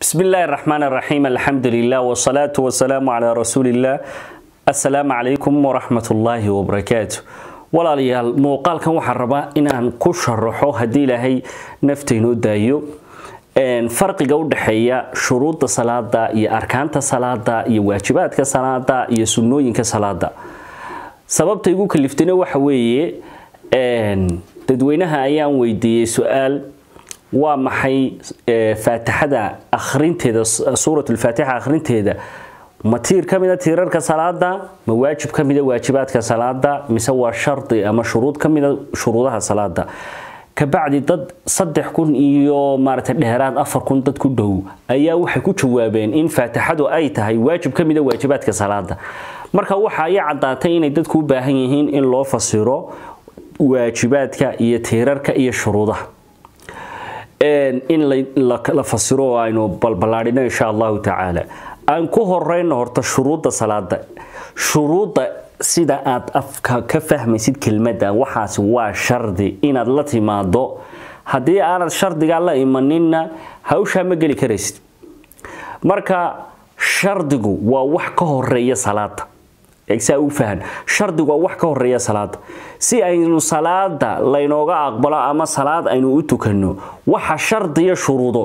بسم الله الرحمن الرحيم الحمد لله والصلاة والسلام على رسول الله السلام عليكم ورحمة الله وبركاته ولا لي الموقال كان وحربا إن أن كشرحه هدي لهي نفتينو دايو إن فرق جود حياة شروط الصلاة يا أركان الصلاة يا واجبات الصلاة يا سنوين الصلاة سبب تيجو كلفتنا وحوي إن تدوينها أيام ويدي سؤال ومحي فاتحة أخرين سورة الفاتحة أخرين تهدا متير كمية تيرر كصلاة مواجب كمية واجبات كصلاة مسوى شرط أما شروط كمية شروطها صلاة كبعد ضد صدح كون إيو مارة النهران أفر كون ضد كله أيه وحكو جوابين إن فاتحة أيتها واجب كمية واجبات كصلاة مركا وحا يعداتين ضد كو باهيين إن لو فسروا واجباتك إيه تيررك إيه شروطها إن لا فسروا إنه بالبلادنا إن شاء الله تعالى أنكو هرين هرت شروط الصلاة شروط سيدا كفهم سيد كلمة وحاس وشرط إن التي ما ضو هدي أنا الشرط قال الله إيماننا هوش هم جلي كريست مركا شرطه ووحكه الرئي صلاة إكساء فهم شرطه ووحكه الرئي صلاة si aynu salaada la inooga aqbalo ama salaad aynu u tukano waxa shardiya shuruudo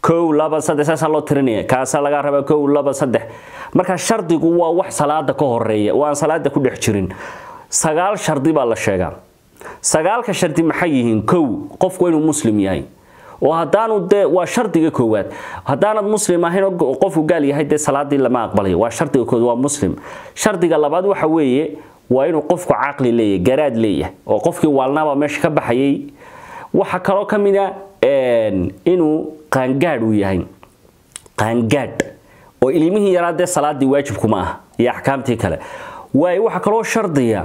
1 2 3 loo tirinaya kaas laga raba 1 2 3 marka shardigu waa wax salaada ka horeeya oo aan salaada ku dhex jirin 9 shardi baa la sheegaa 9 shardi maxay yihiin 1 qofku inuu muslim yahay oo hadaanu de waa shardiga koowaad hadaanad muslim ahayn oo qofku gaal yahay de salaadii lama aqbalayo waa shardiga koowaad waa muslim shardiga labaad waxa weeye waa inuu qofku aqli leeyahay garaad leeyahay oo qofkii waalnaba meesha ka baxayay waxa kale oo kamida inuu qaangaad u yahay qaangaad oo ilmihi yaraade salaadii waajib kuma ah iyo ahkaamtii kale waxa kale oo shardiya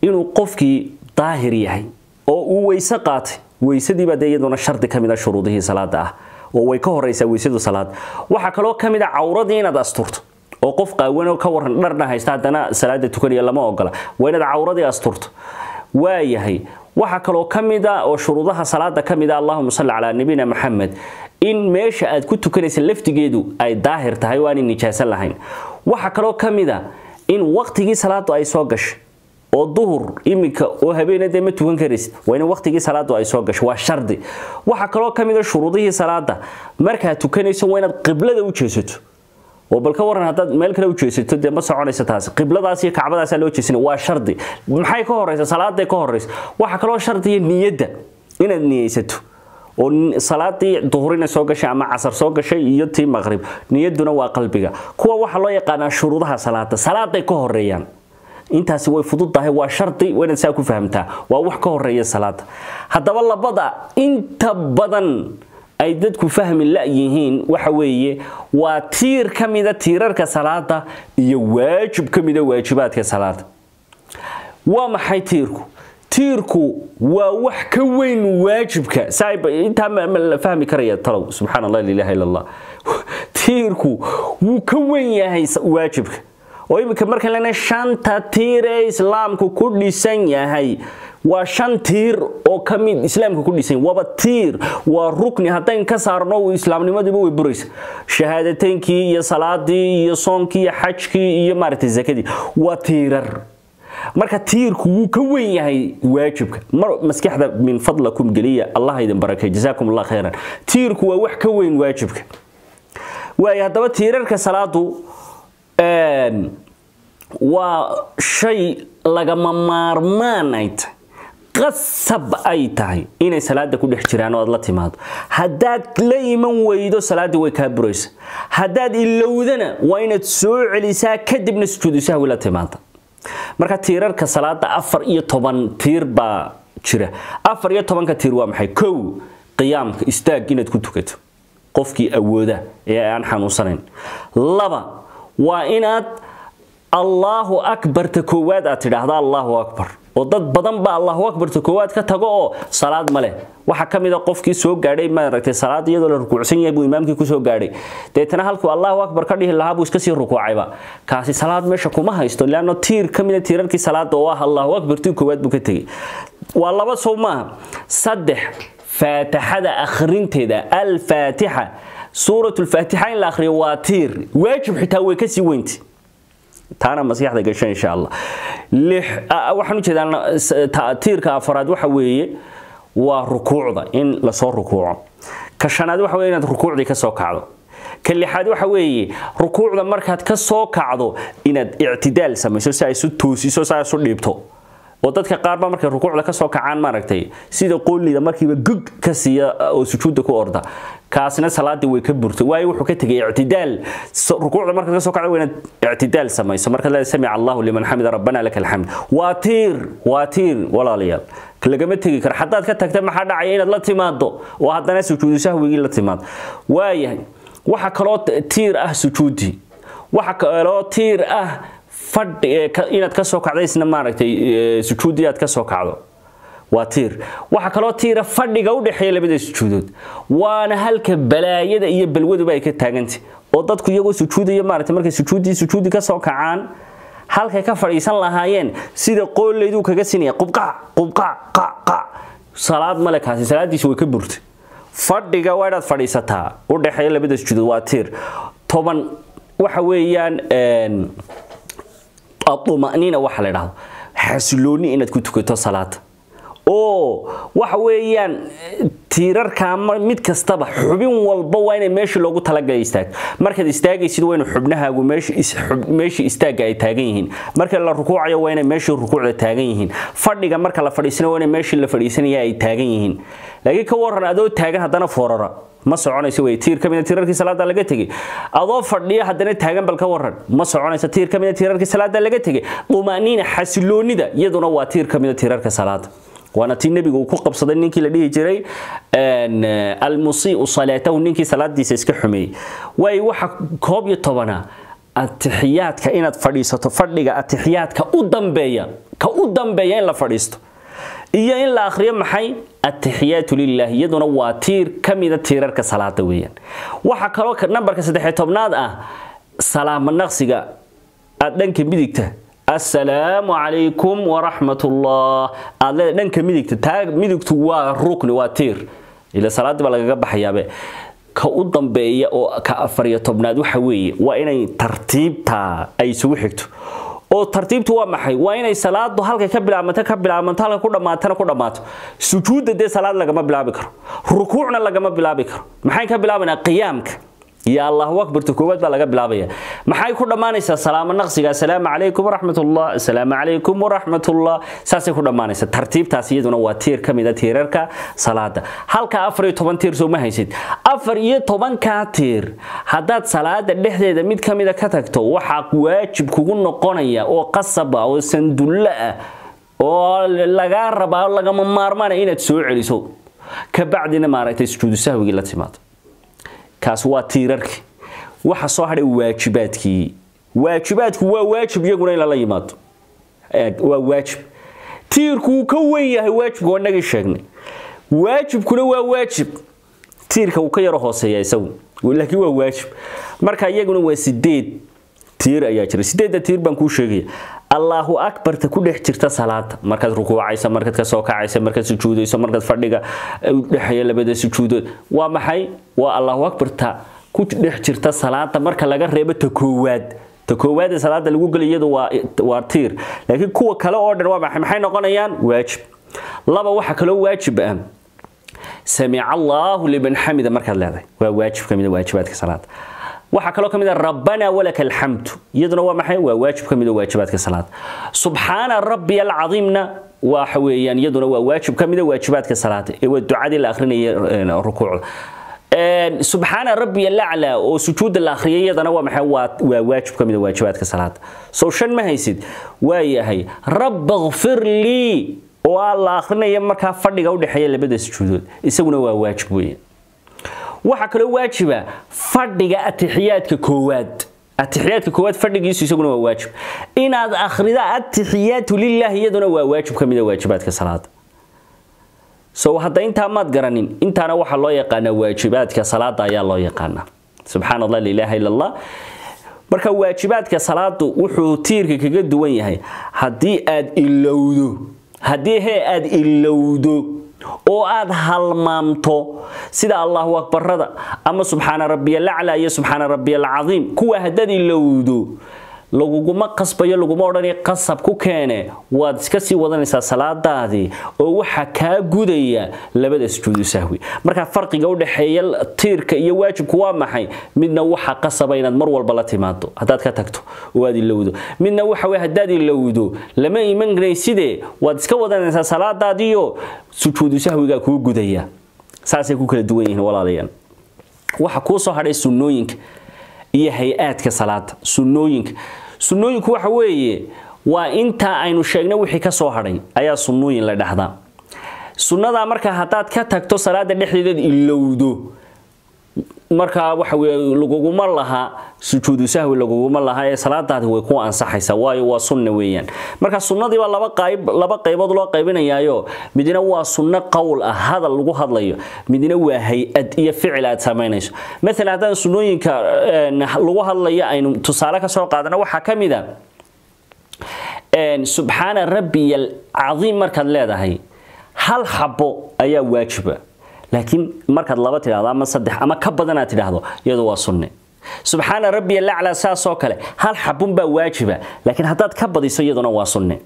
inuu qofkii daahir yahay oo uu weyse qaatay weysadii baa iyaduna shardi kamida shuruudihii salaada ah oo way ka horeysaa weysadu salaad waxa kale oo kamida cawradii inaad asturto oo qof qaawan ka waran dharna haysta hadana salaada tukaniya lama ogola waynaad cawradii asturto waayahay waxa kale oo kamida oo shuruudaha salaada kamida Allahumma salli ala nabiyina Muhammad in meesha aad ku tukanaysa laftigeedu ay daahir tahay oo aan nijaaso lahayn waxa kale oo kamida in waqtigii salaadu ay soo gashay oo duhur imika oo habeenada ma tukan karaysid wayna waqtigii salaadu ay soo gashay waa shardi waxa kale oo kamida shuruudihii salaada marka tukanayso waynaad qiblada u jeesato وبالك ورن هذا ملك لو جيسي تدي ما صعوني ستاس قبل ذا سي كعبة ذا لو جيسين وشرطي محي كهرس صلاة ده كهرس وحكلو شرطي النية إن النية ستو وصلاة ظهرنا سوق شيء مع عصر سوق شيء يتي مغرب نية دون وقلبك كوا وحلا يقانا شروطها صلاة ده كهريان انت سوي فضوط ده هو شرطي وين ساكو فهمتها ووح كهرية صلاة هذا والله بدا انت بدن ay dadku fahmi la yihiin waxa weeye waa tiir kamida tiirarka salaada iyo waajib kamida waajibaadka salaada waa maxay tiirku waa wax ka weyn waajibka saayba inta ma fahmi karaya talow subhanallah la ilaha illa allah tiirku wuu ka weyn yahay waajibka oo imika marka lana shanta tiir ee islaamku ku dhisan yahay waa shan tiir oo kamid islaamka ku dhisan waba tiir waa rukni haddaan ka saarno islaamnimadu way buraysa shahaadateynki iyo salaadii iyo soonkii iyo xajkii iyo maartay zakadii waa tiirar marka tiirku wuu ka weyn yahay waajibka maskaxda min fadlakum galiya allah idin barakay jazaakumullahu khayran tiirku waa wax ka weyn waajibka way hadaba tiirarka salaadu waa shay laga maarmaanayd qasab ay tahay inay salaada ku dhex jiraan oo la timaado hadaad la iman weydo salaada way ka buraysaa hadaad ilowdana waa inaad soo celisaa kadibna sujuudu sahwi la timaado marka tiirarka salaada 14 tiir baa jira 14 tiir waa maxay 1 qiyaamka istaag inaad ku tukato qofkii awooda ee aan xanuunsanayn 2 waa inaad Allahu akbar ta koowaad aad tiraahdo Allahu akbar oo dad badan ba Allahu akbar ta koowaad ka tago oo salaad ma leh waxa kamida qofkii soo gaaray ma aragtay salaad iyadoo la rukuucsan yahay buu imaamkii ku soo gaaray deetana halku Allahu akbar ka dhihi lahaa buu iska sii rukuucayba kaasi salaad meesha kuma haysto laano tiir kamida tiirarkii salaada oo ah Allahu akbar ta koowaad buu ka tagay waa laba soo ma 3 فاتحة أخرين تدا الفاتحة سورة الفاتحة إن الآخر واتير واجب حتى هو كسي وينتي تانا مسيح ذا قشان إن شاء الله وحنو كذا تأثير كأفراد وحويه وركوع ذا إن لصور ركوع كشناد وحويه إن الركوع ذي كسوق عضو كل حد وحويه ركوع ذا مركز كسوق عضو إن اعتدال سمي سوساي سوتوسي سوساي سوليبتو wadadka qaar ba markay rukuucda ka soo kacaan maaragtay sida qoolida markiiba gug ka siiya oo sujuudda ku orda kaasina salaadii way ka burtay way wuxuu ka tagay i'tidaal rukuucda marka ka soo kacay weena i'tidaal samayso marka la sami'a Allahu liman hamida rabbana lakal hamd waatir walaaliyaal lagama tagi kar hadaad ka tagtay maxaa dhacay inaad la timaado oo haddana sujuudu sahwigi la timaado waayahay waxa kale oo tiir ah sujuudi waxa kale oo tiir ah fadhi inaad ka soo kacdaysna maaragtay sujuudiyaad ka soo kacdo waa tiir waxa kale oo tiira fadhiga u dhaxeeya labada sujuudood waana halka balaayada iyo balwadu ay ka taagantay oo dadku iyagu sujuudiyo maaragtay markay sujuudi ka soo kacaan halka ka fadhiisan lahaayeen sida qooleydu kaga sinaya qubqa salaad malakaasi salaadiisu way ka burtay fadhiga waa inaad fadhiisataa u dhaxeeya labada sujuudood waa tiir toban waxa weeyaan الطمأنينة وحلا ده حسلوني إنك كنت كتو صلاة waxa weeyaan tiirarka mid kastaba xubin walba waa inay meesha loogu talagalay istaag marka istaagaysid waa in xubnahaagu meesha istaaga ay taagan yihiin marka la rukuucayo waa in meesha rukuucda taagan yihiin fadhiga marka la fadhiisano waa in meesha la fadhiisanaya ay taagan yihiin laakiin ka waran adoo taagan hadana foorara ma soconayso way tiir kamid tiirarkii salaada laga tagay adoo fadhiya hadana taagan bal ka waran ma soconayso tiir kamid tiirarkii salaada laga tagay dumaaniina xasiloonida iyaduna waa tiir kamid tiirarka salaada وانا تي نبي ku qabsaday ninkii la dhihi jiray al-musii salatahu ninkii salaadiisa iska xumay way waxa koob iyo tobana atixiyaadka inaad fadhiisato fadhiga atixiyaadka u dambeeya in la fadhiisto iyo in la akhriyo maxay atixiyatu lillahi yaduna waa tiir kamida tiirarka salaada weeyaan waxa kale oo nambarka 13aad ah salaam naqsiga aad dhanka midigta السلام عليكم ورحمة الله هذا دنك ميدكت وركن واتير إلى صلاة بلغة بحيابه كأودن بيا أو كأفرية تبناد وحوي وإن ترتيب تا أي سوحكت أو ترتيب تو محي وإن صلاة هالك كبل عمل تلا كل ما سجود ده صلاة لجمع بلا بكر ركوعنا لجمع بلا بكر محي كبل عمل قيامك يا الله أكبر تكوبات بلا قبل عبية ما حيكون دمانيسا سلام النقص السلام عليكم ورحمة الله السلام عليكم ورحمة الله ساسي كون دمانيسا ترتيب تاسيدنا واتير كميدا تيرركا صلاة هالك أفري طبان تير سو ما هيسيد أفري طبان كاتير هادات صلاة اللحظة ميد كميدا كتاكتو وحاق واجب كون نقونيا أو قصبا أو سندولا أو لغاربا أو لغا ممارمانا إنا تسوع عليسو كبعدنا ما رأيت سجود سهوي لاتمات kaas waa tiirarki waxa soo haray waajibaadku waa waajib iyaguna in la yimaado waa waajib tiirku ka weyn yahay waajibku wanaga sheegnay waajibkuna waa waajib tiirka uu ka yaro hooseeyaa isagu laakiin waa waajib marka iyaguna waa 8 tiir ayaa jira 8 tiir baan ku sheegay Allahu akbar ta ku dhex jirta salaada markaad rukuucaysa markaad ka soo kacaysa markaad sujuudayso markaad fadhiga dhaxaya labada sujuudood waa maxay waa Allahu akbar ta ku dhex jirta salaada marka laga reebo ta koowaad salaada lagu galiyado waa tiir laakiin kuwa kale oo dhan waa maxay noqonayaan waajib laba waxa kale oo waajib ah sami'a Allahu liman hamida markaad leedahay waa waajib kamid waajibaadka salaada waxa kale oo kamid rabbana walakal hamd yaduna waa maxay waa waajib kamid waajibaadka salaad subhana rabbiyal azimna waxa weeyaan yaduna waa waajib kamid waajibaadka salaad ee waa ducada la akhrinaya rukuuc subhana rabbiyal a'la oo sujuud la akhriyay yaduna waa maxay waa waajib kamid waajibaadka salaad soo shan ma haysid waa yahay rabbighfir li oo la akhrinaya marka fadhiga u dhaxeeya labada sujuudood isaguna waa waajib weeyaan waxa kale waajiba fadhiga atixiyaadka koowaad fadhigiisu isaguna waa waajib inaad akhrida atixiyatu lillahi yaduna waa waajib kamid waajibaadka salaada soo hadda inta maad garanin intaana waxa loo yaqaan waajibaadka salaada ayaa loo yaqaan subhanallah la ilaha illa allah marka waajibaadka salaadu wuxuu tiirka kaga duwan yahay hadii aad ilowdo oo aad halmaamto sida Allahu akbarada ama subhana rabbiyal a'la iyo subhana rabbiyal azim kuwa hadii lawdo laguguma qasbayo laguma oranay qasab ku keene waad iska sii wadanaysaa salaadaadii oo waxa ka gudaya labada sujuud sahwi marka farqiga u dhaxeeya tiirka iyo waajibku waa maxay midna waxa qasaba inaad mar walba la timaado hadaad ka tagto waad ilowdo midna waxa way hadaad ilowdo lama iman greysidee waad iska wadanaysaa salaadaadii iyo sujuud sahwiga ku gudaya saasay ku kala duwan yihiin walaalayaal waxa ku soo hadhay sunnooyinka iyo hay'aadka salaada sunnooyinku waxa weeye waa inta aynu sheegnay wixii ka soo hadhay ayaa sunnooyin la dhaxdaa sunnada marka hadaad ka tagto salaada dhexdeeda ilowdo marka waxa weeye laguguma laha sujuud sahwi laguguma laha ee salaadaadi way ku ansaxaysaa waayo waa sunna weeyaan marka sunnadii waa laba qaybood loo qaybinayaayo midina waa sunna qowl ah hadal lagu hadlayo midina waa hay'ad iyo ficil aad sameynayso mesela hadan sunnooyinka lagu hadlayo aynu tusaale ka soo qaadana waxa kamida subhana rabbiyal azim markaad leedahay hal xabo ayaa waajiba laakiin markaad laba tiraahdo ama saddex ama ka badan aad tiraahdo iyadu waa sunne subhana rabbiyal a'la saasoo kale hal xabun baa waajiba laakiin hadaad ka badiso iyaduna waa sunne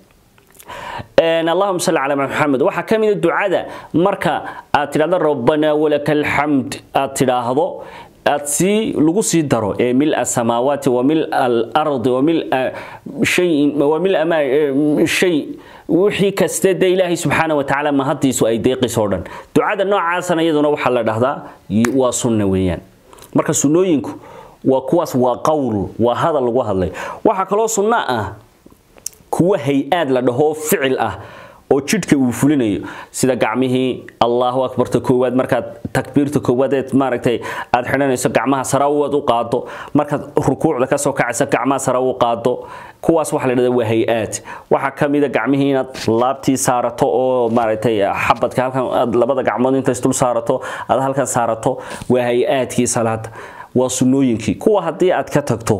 اللهم صل على محمد waxa kamid ducada marka aad tiraahdo rabbana walakal hamd aad tiraahdo aad si lagu sii daro mil as-samawati wa mil al-ardi wa mil shay wa mil ama shay wixii kaste ilaahi subhanahu wa ta'ala ma hadiisu ay deeqiso dhan ducada noocaasna iyaduna waxa la dhaxdaa waa sunna weeyaan marka sunnooyinku waa kuwaas waa qowl waa hadal lagu hadlay waxa kale oo sunna ah kuwa hay'ad la dhaho ficil ah oo jidhka uu fulinayo sida gacmihii Allahu akbar ta koowaad marka takbiirta koowaad maaragtay aad xidhanayso gacmaha sare u qaado marka rukuucda ka soo kacaysa gacmaha sare u qaado kuwaas waxa la yiraahdaa waa hay'ad waxa kamid ah gacmihii inaad laabtii saarato oo maaragtay xabadka halkan labada gacmood inta isdul saarato aad halkan saarato waa hay'adkii salaada waa sunnooyinkii kuwa hadii aad ka tagto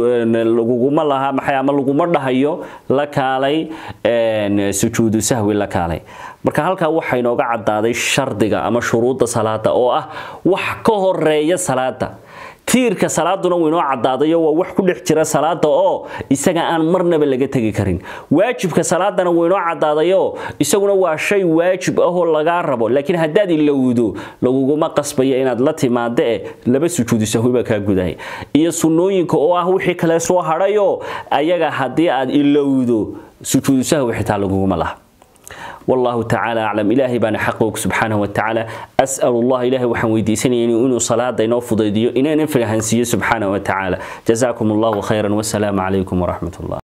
laguma laha maxay ama laguma dhahayo la kaalay sujuud sahwi la kaalay marka halka waxa inooga cadaaday shardiga ama shuruudda salaada oo ah wax ka horeeya salaada tiirka salaaduna way inoo cadaadayo waa wax ku dhex jira salaada oo isaga aan marnaba laga tagi karin waajibka salaadana way inoo cadaadayo isaguna waa shay waajib ah oo laga rabo laakiin hadaad ilowdo laguguma qasbayo inaad la timaado laba sujuud sahwi ba ka gudahay iyo sunnooyinka oo ah wixii kale soo harayo ayaga hadii aad ilowdo sujuud sahwi xitaa laguguma laha والله تعالى أعلم إلهي بان حقك سبحانه وتعالى أسأل الله إلهي وحن ويديسني إنه صلاة دينو فضيديو إنه نفرح سبحانه وتعالى جزاكم الله خيرا والسلام عليكم ورحمة الله